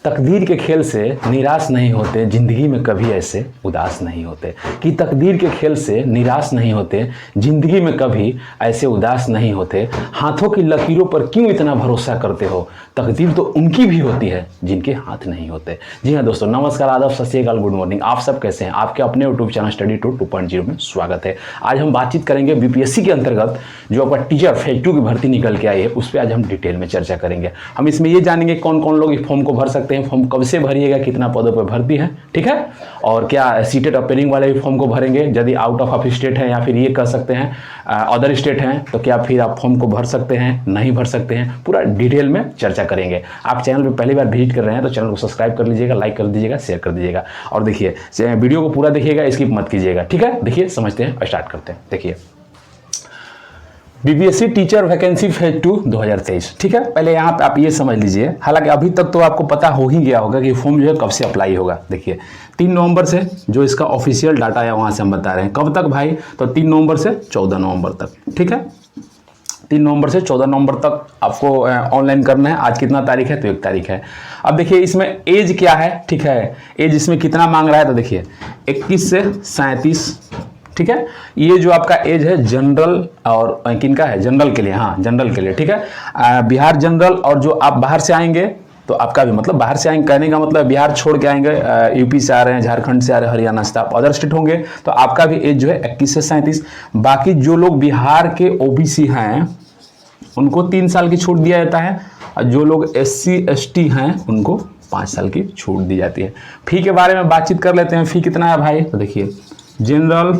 तकदीर के खेल से निराश नहीं होते, जिंदगी में कभी ऐसे उदास नहीं होते। कि तकदीर के खेल से निराश नहीं होते, जिंदगी में कभी ऐसे उदास नहीं होते। हाथों की लकीरों पर क्यों इतना भरोसा करते हो, तकदीर तो उनकी भी होती है जिनके हाथ नहीं होते। जी हाँ दोस्तों, नमस्कार, आदाब, सत श्री अकाल, गुड मॉर्निंग। आप सब कैसे हैं? आपके अपने यूट्यूब चैनल स्टडी टूर 2.0 में स्वागत है। आज हम बातचीत करेंगे बीपीएससी के अंतर्गत जो आपका टीचर फेज 2 की भर्ती निकल के आई है, उस पर आज हम डिटेल में चर्चा करेंगे। हम इसमें ये जानेंगे कौन कौन लोग इस फॉर्म को भर सकते हैं, फॉर्म कब से भरिएगा, कितना पदों पर भर्ती है, ठीक है, और क्या सीटेट अपेयरिंग वाले भी फॉर्म को भरेंगे। यदि आउट ऑफ स्टेट है या फिर ये कह सकते हैं अदर स्टेट हैं, तो क्या फिर आप फॉर्म को भर सकते हैं, नहीं भर सकते हैं, पूरा डिटेल में चर्चा करेंगे। आप चैनल पर पहली बार विजिट कर रहे हैं तो चैनल को सब्सक्राइब कर लीजिएगा, लाइक कर दीजिएगा, शेयर कर दीजिएगा, और देखिए वीडियो को पूरा देखिएगा, स्किप मत कीजिएगा, ठीक है। देखिए समझते हैं, स्टार्ट करते हैं। देखिए बीपीएससी टीचर वैकेंसी फेज 2 2023, ठीक है। पहले यहाँ पे आप ये समझ लीजिए, हालांकि अभी तक तो आपको पता हो ही गया होगा कि फॉर्म जो है कब से अप्लाई होगा। देखिए 3 नवंबर से जो इसका ऑफिशियल डाटा है वहाँ से हम बता रहे हैं। कब तक भाई? तो 3 नवंबर से 14 नवंबर तक, ठीक है। 3 नवंबर से 14 नवंबर तक आपको ऑनलाइन करना है। आज कितना तारीख है? तो 1 तारीख है। अब देखिए इसमें एज क्या है, ठीक है, एज इसमें कितना मांग रहा है, तो देखिए 21 से 37, ठीक है। ये जो आपका एज है जनरल और किनका है? जनरल के लिए, हाँ जनरल के लिए, ठीक है। बिहार जनरल, और जो आप बाहर से आएंगे तो आपका भी मतलब बाहर से आएंगे कहने का मतलब बिहार छोड़ के आएंगे, यूपी से आ रहे हैं, झारखंड से आ रहे हैं, हरियाणा से, आप अदर स्टेट होंगे तो आपका भी एज जो है 21 से 37। बाकी जो लोग बिहार के ओबीसी हैं उनको 3 साल की छूट दिया जाता है, और जो लोग SC ST हैं उनको 5 साल की छूट दी जाती है। फी के बारे में बातचीत कर लेते हैं। फी कितना है भाई? तो देखिए जनरल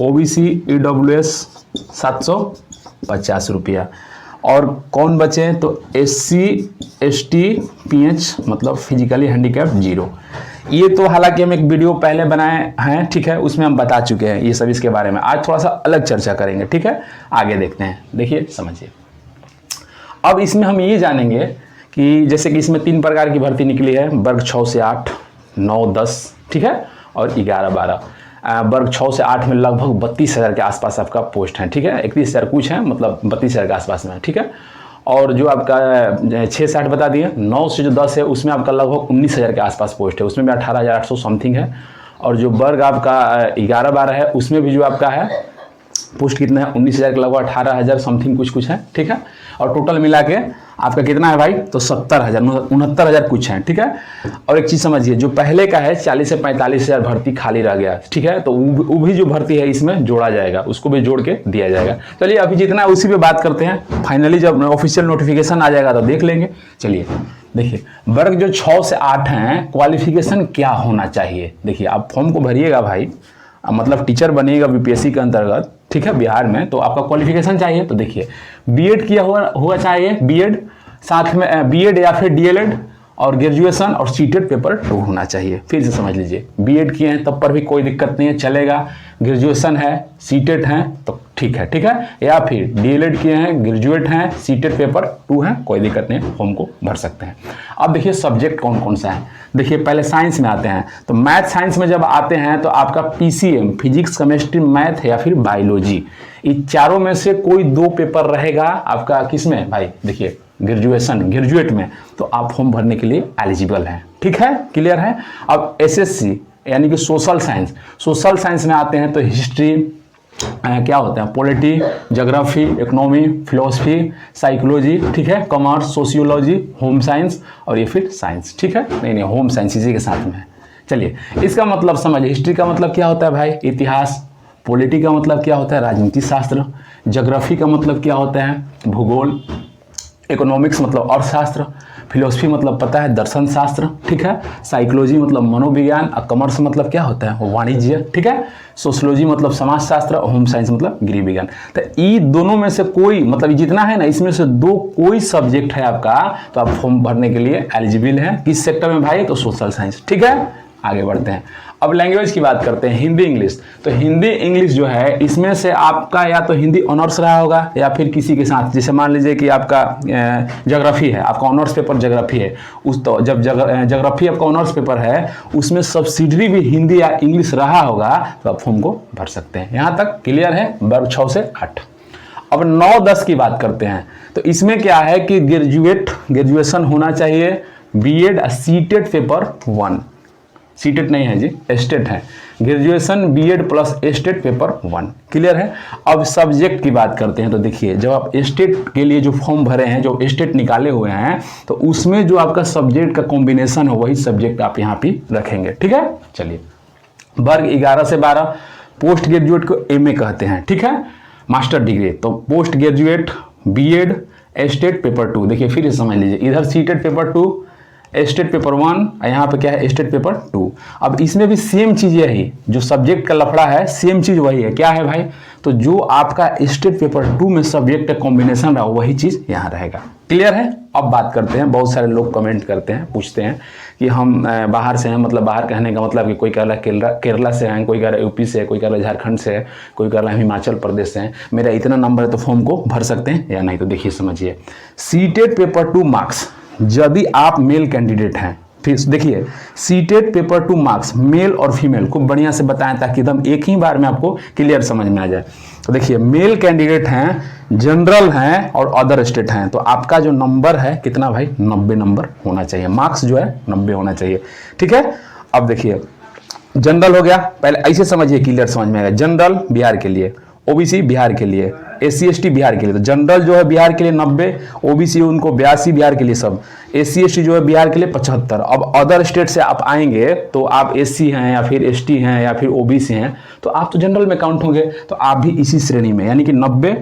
OBC EWS 750 रुपया, और कौन बचे तो SC ST PH मतलब फिजिकली हैंडीकैप 0। ये तो हालांकि हम एक वीडियो पहले बनाए हैं, ठीक है, उसमें हम बता चुके हैं ये सब इसके बारे में। आज थोड़ा सा अलग चर्चा करेंगे, ठीक है। आगे देखते हैं, देखिए समझिए। अब इसमें हम ये जानेंगे कि जैसे कि इसमें 3 प्रकार की भर्ती निकली है, वर्ग 6 से 8, 9, 10, ठीक है, और 11, 12। वर्ग 6 से 8 में लगभग 32,000 के आसपास आपका पोस्ट है, ठीक है। 31,000 कुछ है, मतलब 32,000 के आसपास में है, ठीक है। और जो आपका 6 से 8 बता दिए, 9 से जो 10 है उसमें आपका लगभग 19,000 के आसपास पोस्ट है, उसमें भी 18,800 समथिंग है। और जो वर्ग आपका 11, 12 है उसमें भी जो आपका है पोस्ट कितना है? 19,000 के लगभग 18,000 समथिंग कुछ है, ठीक है। और टोटल मिला के आपका कितना है भाई? तो 70,000, 69,000 कुछ है, ठीक है। और एक चीज़ समझिए, जो पहले का है 40 से 45,000 भर्ती खाली रह गया, ठीक है, तो वो भी जो भर्ती है इसमें जोड़ा जाएगा, उसको भी जोड़ के दिया जाएगा। चलिए अभी जितना है उसी पे बात करते हैं। फाइनली जब ऑफिशियल नोटिफिकेशन आ जाएगा तो देख लेंगे। चलिए देखिए वर्ग जो 6 से 8 हैं, क्वालिफिकेशन क्या होना चाहिए? देखिए आप फॉर्म को भरिएगा भाई, मतलब टीचर बनिएगा बीपीएससी के अंतर्गत, ठीक है, बिहार में, तो आपका क्वालिफिकेशन चाहिए। तो देखिए बीएड किया हुआ चाहिए, बीएड, साथ में बीएड या फिर डीएलएड, और ग्रेजुएशन और सीटेट पेपर 2 होना चाहिए। फिर से समझ लीजिए, बीएड किए हैं तब पर भी कोई दिक्कत नहीं है, चलेगा। ग्रेजुएशन है, सीटेट हैं तो ठीक है, ठीक है, या फिर डीएलएड किए हैं, ग्रेजुएट हैं, सीटेट पेपर 2 हैं, कोई दिक्कत नहीं, फॉर्म को भर सकते हैं। अब देखिए सब्जेक्ट कौन कौन सा है। देखिए पहले साइंस में आते हैं, तो मैथ साइंस में जब आते हैं तो आपका PCM फिजिक्स, केमिस्ट्री, मैथ या फिर बायोलॉजी, इन चारों में से कोई 2 पेपर रहेगा आपका। किसमें भाई? देखिए ग्रेजुएट में, तो आप फॉर्म भरने के लिए एलिजिबल हैं, ठीक है, क्लियर है। अब SSC यानी कि सोशल साइंस में आते हैं तो हिस्ट्री, क्या होता है, polity, geography, economy, philosophy, psychology, ठीक है, कॉमर्स, सोशियोलॉजी, होम साइंस, और ये फिर साइंस, ठीक है, नहीं होम साइंस इसी के साथ में है। चलिए इसका मतलब समझिए, हिस्ट्री का मतलब क्या होता है भाई? इतिहास। पॉलिटी का मतलब क्या होता है? राजनीति शास्त्र। ज्योग्राफी का मतलब क्या होता है? भूगोल। इकोनॉमिक्स मतलब अर्थशास्त्र। फिलोसफी मतलब पता है, दर्शन शास्त्र, ठीक है। साइकोलॉजी मतलब मनोविज्ञान, और कॉमर्स मतलब क्या होता है? वाणिज्य, ठीक है। सोशियोलॉजी मतलब समाजशास्त्र, और होम साइंस मतलब गृह विज्ञान। तो ये दोनों में से कोई, मतलब जितना है ना, इसमें से 2 कोई सब्जेक्ट है आपका, तो आप फॉर्म भरने के लिए एलिजिबल हैं। किस सेक्टर में भाई? तो सोशल साइंस, ठीक है। आगे बढ़ते हैं। अब लैंग्वेज की बात करते हैं, हिंदी इंग्लिश। तो हिंदी इंग्लिश जो है इसमें से आपका या तो हिंदी ऑनर्स रहा होगा या फिर किसी के साथ, जैसे मान लीजिए कि आपका ज्योग्राफी है, आपका ऑनर्स पेपर ज्योग्राफी है, उस तो जब ज्योग्राफी आपका ऑनर्स पेपर है उसमें सब्सिडरी भी हिंदी या इंग्लिश रहा होगा तो आप फॉर्म को भर सकते हैं। यहाँ तक क्लियर है? वर्ग 6 से 8। अब 9, 10 की बात करते हैं, तो इसमें क्या है कि ग्रेजुएशन होना चाहिए, बीएड सीटेट पेपर 1, सीटेट नहीं है जी, एस्टेट है, graduation BEd plus STET paper 1, clear है। अब सब्जेक्ट की बात करते हैं तो देखिए जब आप एस्टेट के लिए जो फॉर्म भरे हैं, जो एस्टेट निकाले हुए हैं, तो उसमें जो आपका सब्जेक्ट का कॉम्बिनेशन हो वही सब्जेक्ट आप यहाँ पे रखेंगे, ठीक है। चलिए, वर्ग 11 से 12, पोस्ट ग्रेजुएट को एमए कहते हैं, ठीक है, मास्टर डिग्री। तो post graduate BEd STET paper 2, देखिए फिर समझ लीजिए, इधर सीटेट पेपर 2, एस्टेट पेपर 1, यहाँ पे क्या है, एस्टेट पेपर 2। अब इसमें भी सेम चीज़ यही, जो सब्जेक्ट का लफड़ा है सेम चीज़ वही है, क्या है भाई, तो जो आपका एस्टेट पेपर 2 में सब्जेक्ट का कॉम्बिनेशन रहा वही चीज़ यहाँ रहेगा, क्लियर है। अब बात करते हैं, बहुत सारे लोग कमेंट करते हैं, पूछते हैं कि हम बाहर से हैं, मतलब बाहर कहने का मतलब कि कोई कह रहा है केरला से हैं, कोई कह रहा है यूपी से है, कोई कह रहा है झारखंड से है, कोई कह रहा है हिमाचल प्रदेश से है, मेरा इतना नंबर है तो फॉर्म को भर सकते हैं या नहीं। तो देखिए समझिए, सीटेट पेपर 2 मार्क्स यदि आप मेल कैंडिडेट हैं, फिर देखिए सीटेट पेपर 2 मार्क्स मेल और फीमेल खूब बढ़िया से बताएं ताकि एकदम एक ही बार में आपको क्लियर समझ में आ जाए। तो देखिए मेल कैंडिडेट हैं, जनरल हैं और अदर स्टेट हैं, तो आपका जो नंबर है कितना भाई, 90 नंबर होना चाहिए, मार्क्स जो है 90 होना चाहिए, ठीक है। अब देखिए जनरल हो गया, पहले ऐसे समझिए क्लियर समझ में आएगा, जनरल बिहार के लिए, ओबीसी बिहार के लिए, एससी एसटी बिहार के लिए, तो जनरल जो है बिहार के लिए 90, ओबीसी उनको 82 बिहार के लिए सब, एससी एसटी जो है बिहार के लिए 75। अब अदर स्टेट से आप आएंगे तो आप एससी हैं या फिर एसटी हैं या फिर ओबीसी हैं, तो आप तो जनरल में काउंट होंगे, तो आप भी इसी श्रेणी में यानी कि 90।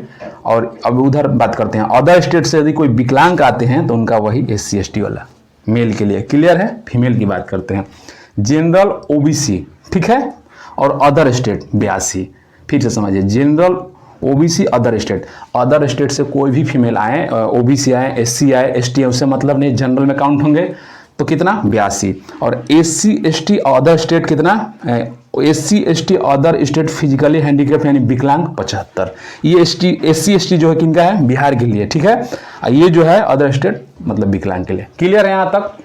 और अब उधर बात करते हैं, अदर स्टेट से यदि कोई विकलांग आते हैं तो उनका वही एससी एसटी वाला मेल के लिए, क्लियर है। फीमेल की बात करते हैं, जनरल ओबीसी, ठीक है, और अदर स्टेट 82, फिर से समझिए, जनरल ओबीसी अदर स्टेट से कोई भी फीमेल आए, ओबीसी आए, एससी आए, एसटी आए, उससे मतलब नहीं, जनरल में काउंट होंगे, तो कितना 82। और एससी एसटी अदर स्टेट कितना, SC ST other state physically handicap यानी विकलांग 75। ये एससी एसटी जो है किनका है, बिहार के लिए, ठीक है। ये जो है अदर स्टेट मतलब विकलांग के लिए, क्लियर है यहाँ तक।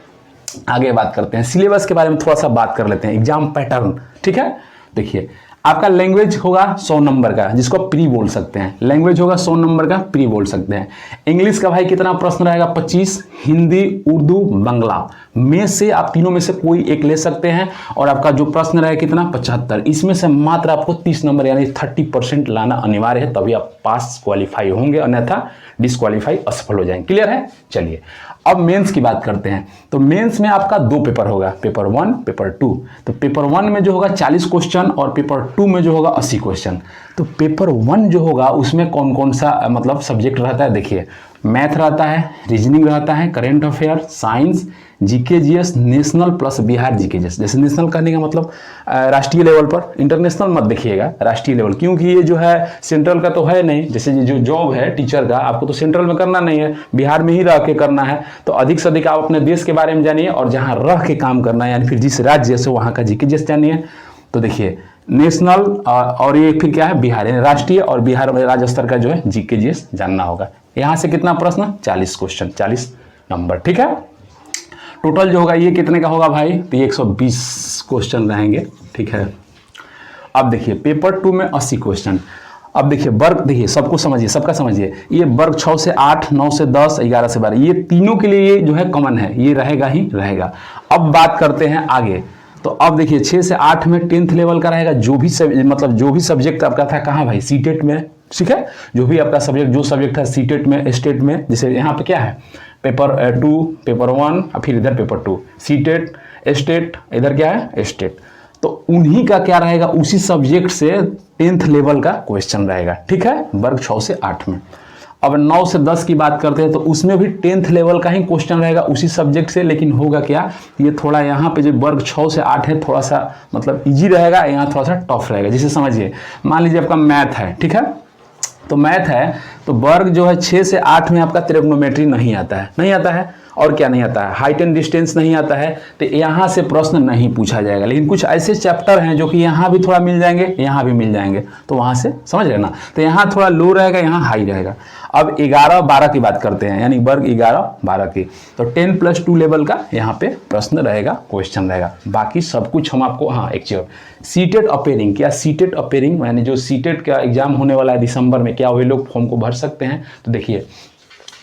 आगे बात करते हैं, सिलेबस के बारे में थोड़ा सा बात कर लेते हैं, एग्जाम पैटर्न, ठीक है। देखिए आपका लैंग्वेज होगा 100 नंबर का, जिसको प्री बोल सकते हैं, लैंग्वेज होगा 100 नंबर का, प्री बोल सकते हैं। इंग्लिश का भाई कितना प्रश्न रहेगा, 25, हिंदी, उर्दू, बांग्ला में से आप तीनों में से कोई एक ले सकते हैं, और आपका जो प्रश्न रहेगा कितना, 75। इसमें से मात्र आपको 30 नंबर यानी 30% लाना अनिवार्य है, तभी आप पास क्वालिफाई होंगे, अन्यथा डिस्क्वालीफाई असफल हो जाएंगे, क्लियर है। चलिए अब मेंस की बात करते हैं, तो मेंस में आपका 2 पेपर होगा, पेपर 1 पेपर 2। तो पेपर 1 में जो होगा 40 क्वेश्चन और पेपर 2 में जो होगा 80 क्वेश्चन। तो पेपर 1 जो होगा उसमें कौन कौन सा मतलब सब्जेक्ट रहता है, देखिए मैथ रहता है, रीजनिंग रहता है, current affair, science, GK GS, national plus Bihar GK GS. जैसे नेशनल करने का मतलब राष्ट्रीय लेवल पर, इंटरनेशनल मत देखिएगा, राष्ट्रीय लेवल, क्योंकि ये जो है सेंट्रल का तो है नहीं। जैसे जो जॉब है टीचर का, आपको तो सेंट्रल में करना नहीं है, बिहार में ही रह के करना है। तो अधिक से अधिक आप अपने देश के बारे में जानिए, और जहाँ रह के काम करना है यानी फिर जिस राज्य से वहाँ का जीके जीएस जानिए। तो देखिए नेशनल और ये फिर क्या है, बिहार यानी राष्ट्रीय, और बिहार में राज्य स्तर का जो है जीके जीएस जानना होगा। यहाँ से कितना प्रश्न, 40 क्वेश्चन, 40 नंबर, ठीक है। टोटल जो होगा ये कितने का होगा भाई, तो ये 120 क्वेश्चन रहेंगे, ठीक है। अब देखिए पेपर 2 में 80 क्वेश्चन। अब देखिए वर्ग, देखिए सबको समझिए, सबका समझिए, ये वर्ग 6 से 8, 9 से 10, 11 से 12, ये तीनों के लिए ये जो है कॉमन है, ये रहेगा ही रहेगा। अब बात करते हैं आगे, तो अब देखिए 6 से 8 में 10th लेवल का रहेगा, जो भी मतलब जो भी सब्जेक्ट आपका था कहाँ भाई, सीटेट में, ठीक है। जो भी आपका सब्जेक्ट, जो सब्जेक्ट था सीटेट में, स्टेट में, जैसे यहाँ पे क्या है पेपर 2 पेपर 1, फिर इधर पेपर 2 सीटेट स्टेट, इधर क्या है स्टेट, तो उन्हीं का क्या रहेगा, उसी सब्जेक्ट से 10th लेवल का क्वेश्चन रहेगा, ठीक है, वर्ग 6 से 8 में। अब 9 से 10 की बात करते हैं, तो उसमें भी 10th लेवल का ही क्वेश्चन रहेगा उसी सब्जेक्ट से, लेकिन होगा क्या, ये थोड़ा यहाँ पे जो वर्ग 6 से 8 है थोड़ा सा मतलब इजी रहेगा, यहाँ थोड़ा सा टफ रहेगा। जैसे समझिए, मान लीजिए आपका मैथ है, ठीक है, तो मैथ है, तो वर्ग जो है 6 से 8 में आपका त्रिकोणोमेट्री नहीं आता है, नहीं आता है, और क्या नहीं आता है, हाइट एंड डिस्टेंस नहीं आता है, तो यहाँ से प्रश्न नहीं पूछा जाएगा। लेकिन कुछ ऐसे चैप्टर हैं जो कि यहाँ भी थोड़ा मिल जाएंगे, यहाँ भी मिल जाएंगे, तो वहाँ से समझ रहे ना, तो यहाँ थोड़ा लो रहेगा, यहाँ हाई रहेगा। अब 11-12 की बात करते हैं, यानी वर्ग 11-12 की, तो 10+2 लेवल का यहाँ पे प्रश्न रहेगा, क्वेश्चन रहेगा। बाकी सब कुछ हम आपको, हाँ एक चीज, सीटेट अपेयरिंग, क्या सीटेट अपेयरिंग यानी जो सीटेट का एग्जाम होने वाला है दिसंबर में, क्या वही लोग फॉर्म को भर सकते हैं। तो देखिए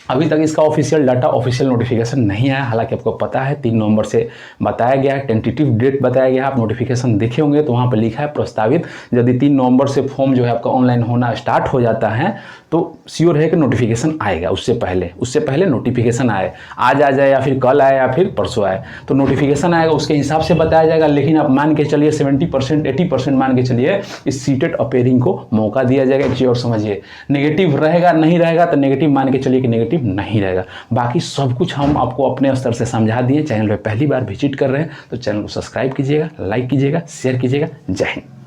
अभी तक इसका ऑफिशियल डाटा, ऑफिशियल नोटिफिकेशन नहीं आया। हालांकि आपको पता है 3 नवंबर से बताया गया है, टेंटेटिव डेट बताया गया है। आप नोटिफिकेशन देखे होंगे तो वहाँ पर लिखा है प्रस्तावित। यदि 3 नवंबर से फॉर्म जो है आपका ऑनलाइन होना स्टार्ट हो जाता है तो श्योर है कि नोटिफिकेशन आएगा। उससे पहले नोटिफिकेशन आए, आज आ जाए या फिर कल आए या फिर परसों आए, तो नोटिफिकेशन आएगा, उसके हिसाब से बताया जाएगा। लेकिन आप मान के चलिए 70% 80% मान के चलिए इस सीटेड अपेयरिंग को मौका दिया जाएगा। एक चीज़ और समझिए, नेगेटिव रहेगा नहीं रहेगा, तो नेगेटिव मान के चलिए कि नेगेटिव नहीं रहेगा। बाकी सब कुछ हम आपको अपने स्तर से समझा दिए। चैनल पर पहली बार विजिट कर रहे हैं तो चैनल को सब्सक्राइब कीजिएगा, लाइक कीजिएगा, शेयर कीजिएगा। जय हिंद।